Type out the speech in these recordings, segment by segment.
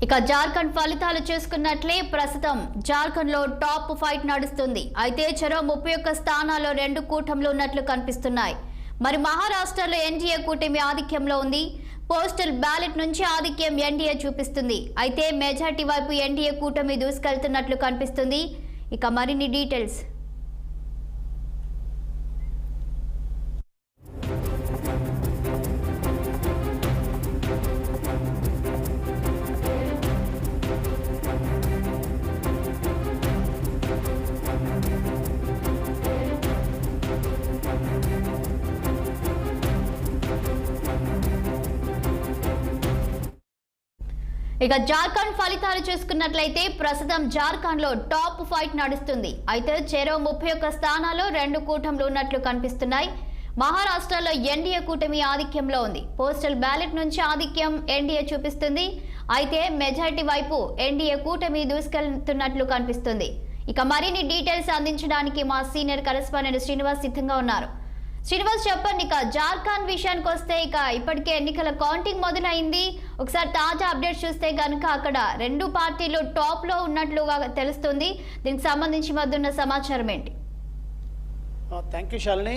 ఇక జార్ఖండ్ ఫలితాలు చూసుకున్నట్లే ప్రస్తుతం జార్ఖండ్ లో టాప్ ఫైట్ నడుస్తుంది. అయితే చెరో 31 స్థానాల్లో 2 కూటములు ఉన్నట్లు కనిపిస్తున్నాయి. మరి మహారాష్ట్రలో ఎన్డీఏ కూటమి ఆధిక్యంలో ఉంది. పోస్టల్ బ్యాలెట్ నుంచి ఆధిక్యం ఎన్డీఏ చూపిస్తుంది. అయితే మెజార్టీ వైపు ఎన్డీఏ కూటమి దూసుకెళ్తున్నట్లు కనిపిస్తుంది. ఇక మరిన్ని డీటెయిల్స్ ఇక జార్ఖండ్ ఫలితాలు చూసుకున్నట్లయితే ప్రస్తుతం జార్ఖండ్ లో టాప్ ఫైట్ నడుస్తుంది. అయితే చెరో 31 స్థానాల్లో 2 కూటములు ఉన్నట్లు కనిపిస్తున్నాయి. మహారాష్ట్రలో ఎన్డీఏ కూటమి ఆధిక్యంలో ఉంది. పోస్టల్ బ్యాలెట్ నుంచి ఆధిక్యం ఎన్డీఏ చూపిస్తుంది. అయితే మెజారిటీ వైపు ఎన్డీఏ కూటమి దూసుకెళ్తున్నట్లు కనిపిస్తుంది. ఇక మరిన్ని డీటెయిల్స్ అందించడానికి మా సీనియర్ కరెస్పాండెంట్ శ్రీనివాస్ సిద్ధంగా ఉన్నారు. శ్రీనివాస్ చెప్పండి, ఇక జార్ఖండ్ విషయానికి వస్తే ఇక ఇప్పటికే ఎన్నికల కౌంటింగ్ మొదలైంది. ఒకసారి తాజా అప్డేట్స్ చూస్తే కనుక అక్కడ 2 పార్టీలు టాప్ లో ఉన్నట్లుగా తెలుస్తుంది. దీనికి సంబంధించి మధ్య సమాచారం ఏంటి? Thank you Shalini.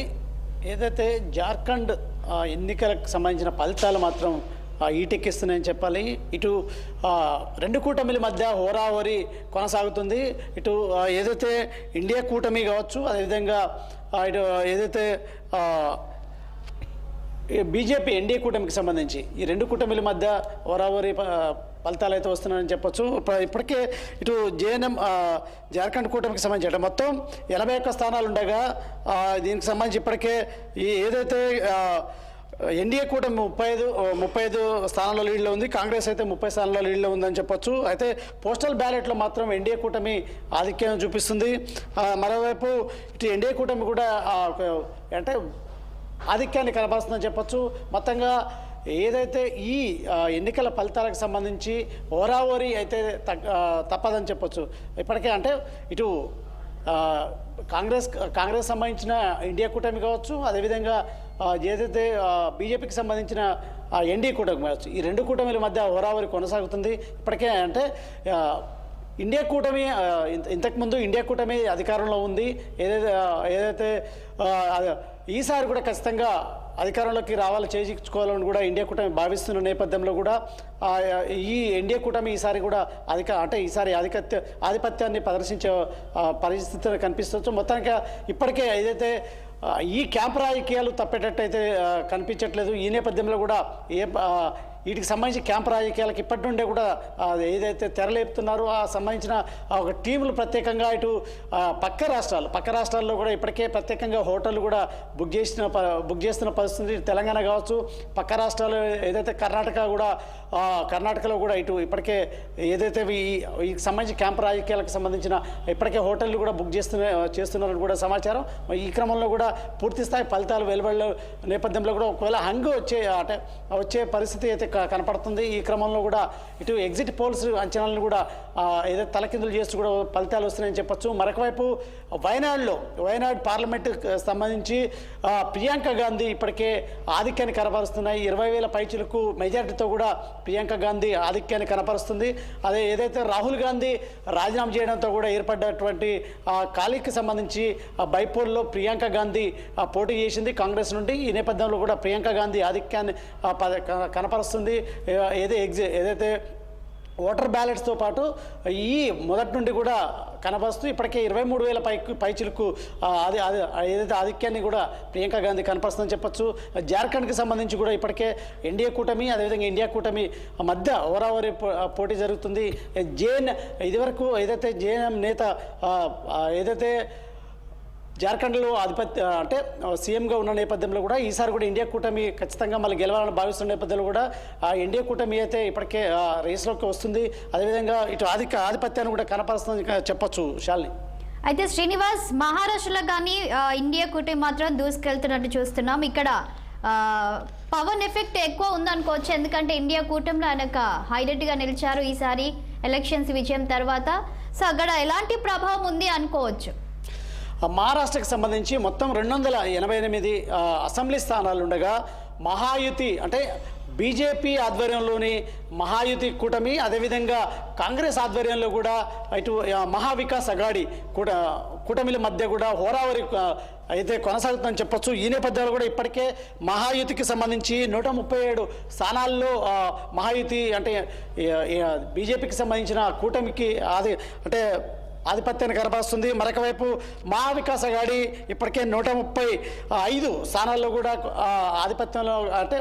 ఏదైతే జార్ఖండ్ ఎన్నికలకు సంబంధించిన ఫలితాలు మాత్రం ఈటెక్కిస్తున్నాయని చెప్పాలి. ఇటు 2 కూటమిల మధ్య హోరాహోరీ కొనసాగుతుంది. ఇటు ఏదైతే ఇండియా కూటమి కావచ్చు, అదేవిధంగా ఇటు ఏదైతే బీజేపీ ఎన్డీఏ కూటమికి సంబంధించి ఈ 2 కూటమిల మధ్య హోరాహోరీ ఫలితాలు అయితే వస్తున్నాయని చెప్పొచ్చు. ఇప్పటికే ఇటు జేఎన్ఎం జార్ఖండ్ కూటమికి సంబంధించి మొత్తం 81 స్థానాలు ఉండగా దీనికి సంబంధించి ఇప్పటికే ఏదైతే ఎన్డీఏ కూటమి 35 స్థానాల్లో లీడ్లో ఉంది. కాంగ్రెస్ అయితే 30 స్థానాల్లో లీడ్లో ఉందని చెప్పొచ్చు. అయితే పోస్టల్ బ్యాలెట్లో మాత్రం ఎన్డీఏ కూటమి ఆధిక్యం చూపిస్తుంది. మరోవైపు ఇటు ఎన్డీఏ కూటమి కూడా అంటే ఆధిక్యాన్ని కనబరుస్తుందని చెప్పొచ్చు. మొత్తంగా ఏదైతే ఈ ఎన్నికల ఫలితాలకు సంబంధించి హోరాహోరీ అయితే తప్పదని చెప్పొచ్చు. ఇప్పటికే అంటే ఇటు కాంగ్రెస్ సంబంధించిన ఇండియా కూటమి కావచ్చు, అదేవిధంగా ఏదైతే బీజేపీకి సంబంధించిన ఎన్డీఏ కూటమి కావచ్చు, ఈ 2 కూటమిల మధ్య హోరాహోరీ కొనసాగుతుంది. ఇప్పటికే అంటే ఇండియా కూటమి ఇంతకుముందు ఇండియా కూటమి అధికారంలో ఉంది. ఏదైతే ఈసారి కూడా ఖచ్చితంగా అధికారంలోకి చేజిక్చుకోవాలని కూడా ఇండియా కూటమి భావిస్తున్న నేపథ్యంలో కూడా ఈ ఎన్డీఏ కూటమి ఈసారి కూడా ఈసారి ఆధిపత్యాన్ని ప్రదర్శించే పరిస్థితులు కనిపిస్తూ మొత్తానికి ఇప్పటికే ఏదైతే ఈ క్యాంప్ రాజకీయాలు తప్పేటట్టయితే కనిపించట్లేదు. ఈ నేపథ్యంలో కూడా వీటికి సంబంధించి క్యాంప్ రాజకీయాలకు ఇప్పటి నుండే కూడా ఏదైతే తెరలేపుతున్నారో ఆ సంబంధించిన ఒక టీములు ప్రత్యేకంగా ఇటు పక్క రాష్ట్రాల్లో కూడా ఇప్పటికే ప్రత్యేకంగా హోటళ్ళు కూడా బుక్ చేస్తున్న పరిస్థితి. తెలంగాణ కావచ్చు, పక్క రాష్ట్రాలు ఏదైతే కర్ణాటకలో కూడా ఇటు ఇప్పటికే ఏదైతే ఈ సంబంధించి క్యాంప్ రాజకీయాలకు సంబంధించిన ఇప్పటికే హోటళ్ళు కూడా బుక్ చేస్తున్నారని కూడా సమాచారం. ఈ క్రమంలో కూడా పూర్తి స్థాయి ఫలితాలు వెలువడే నేపథ్యంలో కూడా ఒకవేళ వచ్చే పరిస్థితి అయితే కనపడుతుంది. ఈ క్రమంలో కూడా ఇటు ఎగ్జిట్ పోల్స్ అంచనాలను కూడా ఏదైతే తలకిందులు చేస్తూ కూడా ఫలితాలు వస్తున్నాయని చెప్పొచ్చు. మరొకవైపు వయనాడ్ పార్లమెంట్ సంబంధించి ప్రియాంక గాంధీ ఇప్పటికే ఆధిక్యాన్ని కనపరుస్తున్నాయి. 20,000 పైచిలకు మెజార్టీతో కూడా ప్రియాంక గాంధీ ఆధిక్యాన్ని కనపరుస్తుంది. అదే ఏదైతే రాహుల్ గాంధీ రాజీనామా చేయడంతో కూడా ఏర్పడ్డటువంటి ఖాళీకి సంబంధించి బైపోల్లో ప్రియాంక గాంధీ పోటీ చేసింది కాంగ్రెస్ నుండి. ఈ నేపథ్యంలో కూడా ప్రియాంక గాంధీ ఆధిక్యాన్ని కనపరుస్తుంది. ఏదైతే ఓటర్ బ్యాలెట్స్తో పాటు ఈ మొదటి నుండి కూడా కనబరుస్తూ ఇప్పటికే 23,000 పైచిలకు ఏదైతే ఆధిక్యాన్ని కూడా ప్రియాంక గాంధీ కనపరుస్తుందని చెప్పొచ్చు. జార్ఖండ్కి సంబంధించి కూడా ఇప్పటికే ఎన్డీఏ కూటమి అదేవిధంగా ఇండియా కూటమి మధ్య హోరాహోరీ పోటీ జరుగుతుంది. ఇదివరకు ఏదైతే జేఎన్ఎం నేత ఏదైతే జార్ఖండ్లో సీఎంగా ఉన్న నేపథ్యంలో కూడా ఈసారి కూడా ఇండియా కూటమి ఖచ్చితంగా మళ్ళీ గెలవాలని భావిస్తున్న నేపథ్యంలో కూడా ఇండియా కూటమి అయితే ఇప్పటికే రేస్లోకి వస్తుంది. అదేవిధంగా ఇటు ఆధిపత్యాన్ని కూడా కనపరుస్తుందని చెప్పొచ్చు శాలిని. అయితే శ్రీనివాస్, మహారాష్ట్రలో కానీ ఇండియా కూటమి మాత్రం దూసుకెళ్తున్నట్టు చూస్తున్నాం. ఇక్కడ పవన్ ఎఫెక్ట్ ఎక్కువ ఉందనుకోవచ్చు. ఎందుకంటే ఇండియా కూటమిలో ఆయనకు హైలైట్గా నిలిచారు ఈసారి ఎలక్షన్స్ విజయం తర్వాత. సో అక్కడ ఎలాంటి ప్రభావం ఉంది అనుకోవచ్చు? మహారాష్ట్రకు సంబంధించి మొత్తం 288 అసెంబ్లీ స్థానాలు ఉండగా మహాయుతి అంటే బీజేపీ ఆధ్వర్యంలోని మహాయుతి కూటమి, అదేవిధంగా కాంగ్రెస్ ఆధ్వర్యంలో కూడా ఇటు మహావికాస్ అఘాడి కూటమిల మధ్య కూడా హోరావరి అయితే కొనసాగుతుందని చెప్పొచ్చు. ఈ నేపథ్యంలో కూడా ఇప్పటికే మహాయుతికి సంబంధించి 137 స్థానాల్లో మహాయుతి అంటే బీజేపీకి సంబంధించిన కూటమికి ఆధిపత్యాన్ని కనబరుస్తుంది. మరొక వైపు మహావికాస్ అఘాడి ఇప్పటికే 135 స్థానాల్లో కూడా ఆధిపత్యంలో అంటే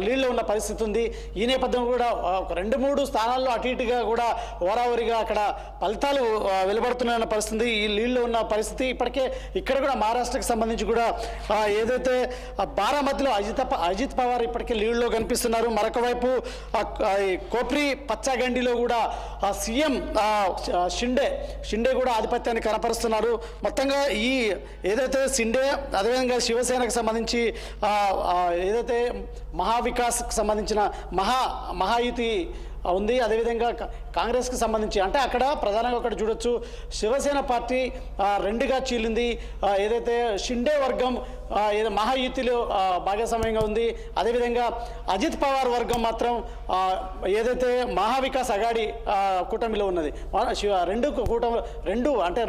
లీడ్లో ఉన్న పరిస్థితి ఉంది. ఈ నేపథ్యంలో కూడా 2-3 స్థానాల్లో అటు ఇటుగా కూడా ఓరావరిగా అక్కడ ఫలితాలు వెలువడుతున్న పరిస్థితి, ఈ లీడ్లో ఉన్న పరిస్థితి. ఇప్పటికే ఇక్కడ కూడా మహారాష్ట్రకి సంబంధించి కూడా ఏదైతే బారామతిలో అజిత్ పవార్ ఇప్పటికే లీడ్లో కనిపిస్తున్నారు. మరొక వైపు కోప్రి పచ్చాగండిలో కూడా సీఎం షిండే కూడా ఆధిపత్యాన్ని కనపరుస్తున్నారు. మొత్తంగా ఈ ఏదైతే షిండే అదేవిధంగా శివసేనకు సంబంధించి ఏదైతే మహావికాస్కి సంబంధించిన మహాయుతి ఉంది, అదేవిధంగా కాంగ్రెస్కి సంబంధించి అంటే అక్కడ ప్రధానంగా ఒకటి చూడొచ్చు, శివసేన పార్టీ 2గా చీలింది. ఏదైతే షిండే వర్గం మహాయుతిలో భాగస్వామ్యంగా ఉంది, అదేవిధంగా అజిత్ పవార్ వర్గం మాత్రం ఏదైతే మహావికాస్ అఘాడి కూటమిలో ఉన్నది.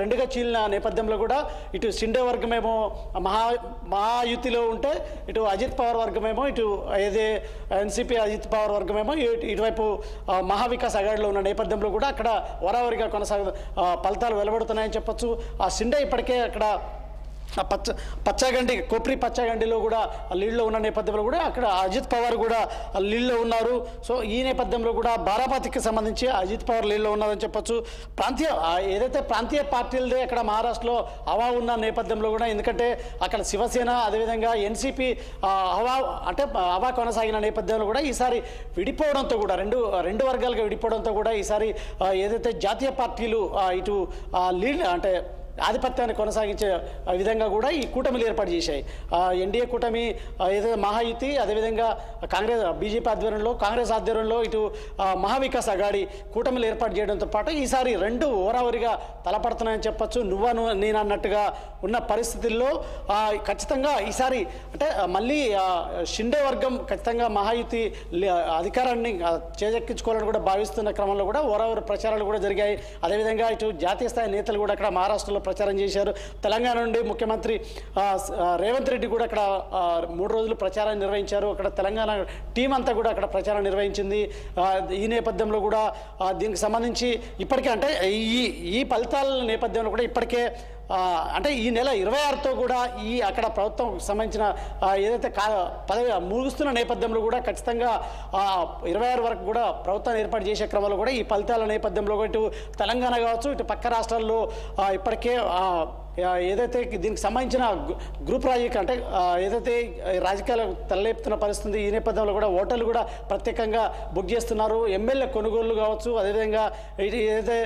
రెండుగా చీలిన నేపథ్యంలో కూడా ఇటు షిండే వర్గమేమో మహాయుతిలో ఉంటే ఇటు అజిత్ పవార్ వర్గమేమో ఇటు ఏదే ఎన్సీపీ అజిత్ పవార్ వర్గమేమో ఇటువైపు మహావికాస్ అఘాడిలో ఉన్న నేపథ్యంలో కూడా అక్కడ వరావరిగా ఫలితాలు వెలువడుతున్నాయని చెప్పొచ్చు. ఆ షిండే ఇప్పటికే అక్కడ కోప్రి పచ్చాగండిలో కూడా లీడ్లో ఉన్న నేపథ్యంలో కూడా అక్కడ అజిత్ పవార్ కూడా లీడ్లో ఉన్నారు. సో ఈ నేపథ్యంలో కూడా బారామతికి సంబంధించి అజిత్ పవార్ లీడ్లో ఉన్నారని చెప్పొచ్చు. ప్రాంతీయ పార్టీలదే అక్కడ మహారాష్ట్రలో హవా ఉన్న నేపథ్యంలో కూడా, ఎందుకంటే అక్కడ శివసేన అదేవిధంగా ఎన్సీపీ హవా కొనసాగిన నేపథ్యంలో కూడా ఈసారి విడిపోవడంతో కూడా రెండు వర్గాలుగా విడిపోవడంతో కూడా ఈసారి ఏదైతే జాతీయ పార్టీలు ఇటు లీడ్ అంటే ఆధిపత్యాన్ని కొనసాగించే విధంగా కూడా ఈ కూటమిలు ఏర్పాటు చేశాయి. ఎన్డీఏ కూటమి ఏదైతే మహాయుతి, అదేవిధంగా బీజేపీ ఆధ్వర్యంలో కాంగ్రెస్ ఆధ్వర్యంలో ఇటు మహావికాస్ అఘాడి కూటమిలు ఏర్పాటు చేయడంతో పాటు ఈసారి 2 ఓరావరిగా తలపడుతున్నాయని చెప్పొచ్చు. నేను అన్నట్టుగా ఉన్న పరిస్థితుల్లో ఖచ్చితంగా ఈసారి అంటే మళ్ళీ షిండే వర్గం ఖచ్చితంగా మహాయుతి అధికారాన్ని చేజెక్కించుకోవాలని కూడా భావిస్తున్న క్రమంలో కూడా ఓరావరి ప్రచారాలు కూడా జరిగాయి. అదేవిధంగా ఇటు జాతీయ స్థాయి నేతలు కూడా అక్కడ మహారాష్ట్రలో ప్రచారం చేశారు. తెలంగాణ నుండి ముఖ్యమంత్రి రేవంత్ రెడ్డి కూడా అక్కడ 3 రోజులు ప్రచారం నిర్వహించారు. అక్కడ తెలంగాణ టీం అంతా కూడా అక్కడ ప్రచారం నిర్వహించింది. ఈ నేపథ్యంలో కూడా దీనికి సంబంధించి ఇప్పటికే అంటే ఈ ఫలితాల నేపథ్యంలో కూడా ఇప్పటికే అంటే ఈ నెల 26తో కూడా అక్కడ ప్రభుత్వం సంబంధించిన ఏదైతే పదవి ముగుస్తున్న నేపథ్యంలో కూడా ఖచ్చితంగా 26 వరకు కూడా ప్రభుత్వాన్ని ఏర్పాటు చేసే క్రమంలో కూడా ఈ ఫలితాల నేపథ్యంలో ఇటు తెలంగాణ కావచ్చు, ఇటు పక్క రాష్ట్రాల్లో ఇప్పటికే ఏదైతే దీనికి సంబంధించిన గ్రూప్ రాజకీయ అంటే ఏదైతే రాజకీయాలకు తలలేపుతున్న పరిస్థితి, ఈ నేపథ్యంలో కూడా ఓటర్లు కూడా ప్రత్యేకంగా బుక్ చేస్తున్నారు. ఎమ్మెల్యే కొనుగోళ్లు కావచ్చు, అదేవిధంగా ఏదైతే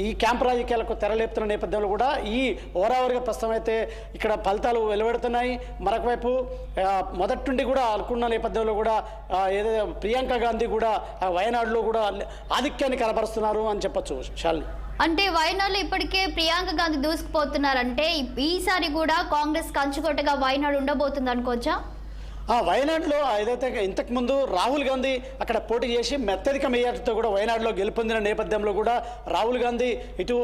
ఈ క్యాంప్ రాజకీయాలకు తెరలేపుతున్న నేపథ్యంలో కూడా ఈ ఓరావరిగా ప్రస్తుతం అయితే ఇక్కడ ఫలితాలు వెలువడుతున్నాయి. మరొక వైపు మొదటి నుండి కూడా అనుకున్న నేపథ్యంలో కూడా ఏదైతే ప్రియాంక గాంధీ కూడా వయనాడులో కూడా ఆధిక్యాన్ని కనబరుస్తున్నారు అని చెప్పొచ్చు. శాలిని, అంటే వయనాడులో ఇప్పటికే ప్రియాంక గాంధీ దూసుకుపోతున్నారంటే ఈసారి కూడా కాంగ్రెస్ కంచుకోటగా వయనాడు ఉండబోతుంది అనుకోవచ్చా? వయనాడులో ఏదైతే ఇంతకుముందు రాహుల్ గాంధీ అక్కడ పోటీ చేసి అత్యధిక మెజార్టీతో కూడా వయనాడులో గెలుపొందిన నేపథ్యంలో కూడా రాహుల్ గాంధీ ఇటు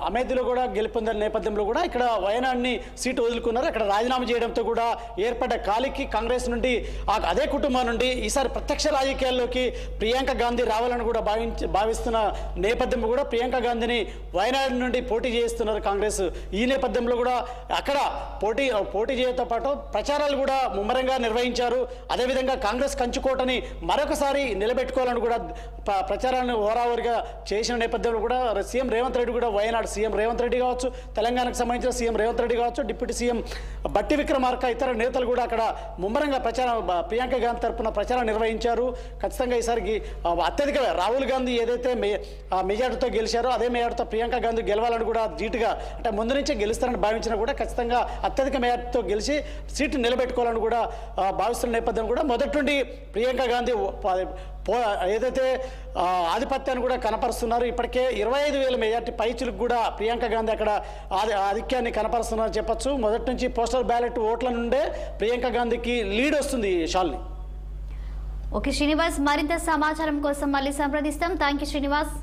అమేధిలో కూడా గెలుపొందిన నేపథ్యంలో కూడా ఇక్కడ వయనాడుని సీటు వదులుకున్నారు. అక్కడ రాజీనామా చేయడంతో కూడా ఏర్పడ్డ ఖాళీకి కాంగ్రెస్ నుండి అదే కుటుంబం నుండి ఈసారి ప్రత్యక్ష రాజకీయాల్లోకి ప్రియాంక గాంధీ రావాలని కూడా భావిస్తున్న నేపథ్యంలో కూడా ప్రియాంక గాంధీని వయనాడు నుండి పోటీ చేస్తున్నారు కాంగ్రెస్. ఈ నేపథ్యంలో కూడా అక్కడ పోటీ చేయడంతో పాటు ప్రచారాలు కూడా ముమ్మరంగా నిర్వహించారు. అదేవిధంగా కాంగ్రెస్ కంచుకోటని మరొకసారి నిలబెట్టుకోవాలని కూడా ప్రచారాన్ని ఓరావరిగా చేసిన నేపథ్యంలో కూడా సీఎం రేవంత్ రెడ్డి కూడా వయనాడు సీఎం రేవంత్ రెడ్డి కావచ్చు, తెలంగాణకు సంబంధించిన సీఎం రేవంత్ రెడ్డి కావచ్చు, డిప్యూటీ సీఎం బట్టి విక్రమార్క ఇతర నేతలు కూడా అక్కడ ముమ్మరంగా ప్రియాంక గాంధీ తరఫున ప్రచారం నిర్వహించారు. ఖచ్చితంగా ఈసారికి అత్యధిక రాహుల్ గాంధీ ఏదైతే మెజార్టీతో గెలిచారో అదే మెజార్టీతో ప్రియాంక గాంధీ గెలవాలని కూడా ధీటుగా అంటే ముందు నుంచే గెలుస్తారని భావించినా కూడా ఖచ్చితంగా అత్యధిక మెజార్టీతో గెలిచి సీటు నిలబెట్టుకోవాలని కూడా భావిస్తున్న నేపథ్యం కూడా మొదటి నుండి ప్రియాంక గాంధీ ఏదైతే ఆధిపత్యాన్ని కూడా కనపరుస్తున్నారు. ఇప్పటికే 25,000 మెజార్టీ పైచులకు కూడా ప్రియాంక గాంధీ అక్కడ ఆధిక్యాన్ని కనపరుస్తున్నారు చెప్పచ్చు. మొదటి నుంచి పోస్టల్ బ్యాలెట్ ఓట్ల నుండే ప్రియాంక గాంధీకి లీడ్ వస్తుంది. శాలిని, ఓకే శ్రీనివాస్, మరింత సమాచారం కోసం మళ్ళీ సంప్రదిస్తాం. Thank you Srinivas.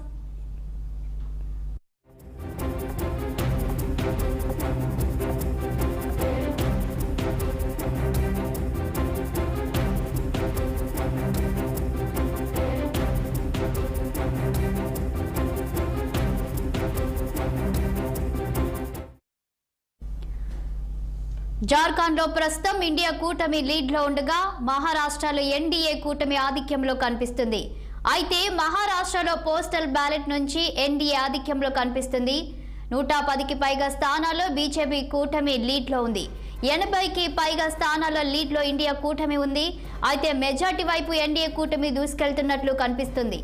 జార్ఖండ్ లో ప్రస్తుతం ఇండియా కూటమి లీడ్ లో ఉండగా మహారాష్ట్రలో ఎన్డీఏ కూటమి ఆధిక్యంలో కనిపిస్తుంది. అయితే మహారాష్ట్రలో పోస్టల్ బ్యాలెట్ నుంచి ఎన్డీఏ ఆధిక్యంలో కనిపిస్తుంది. 110కి పైగా స్థానాల్లో బీజేపీ కూటమి లీడ్ లో ఉంది. 80కి పైగా స్థానాల్లో లీడ్ లో ఇండియా కూటమి ఉంది. అయితే మెజార్టీ వైపు ఎన్డీఏ కూటమి దూసుకెళ్తున్నట్లు కనిపిస్తుంది.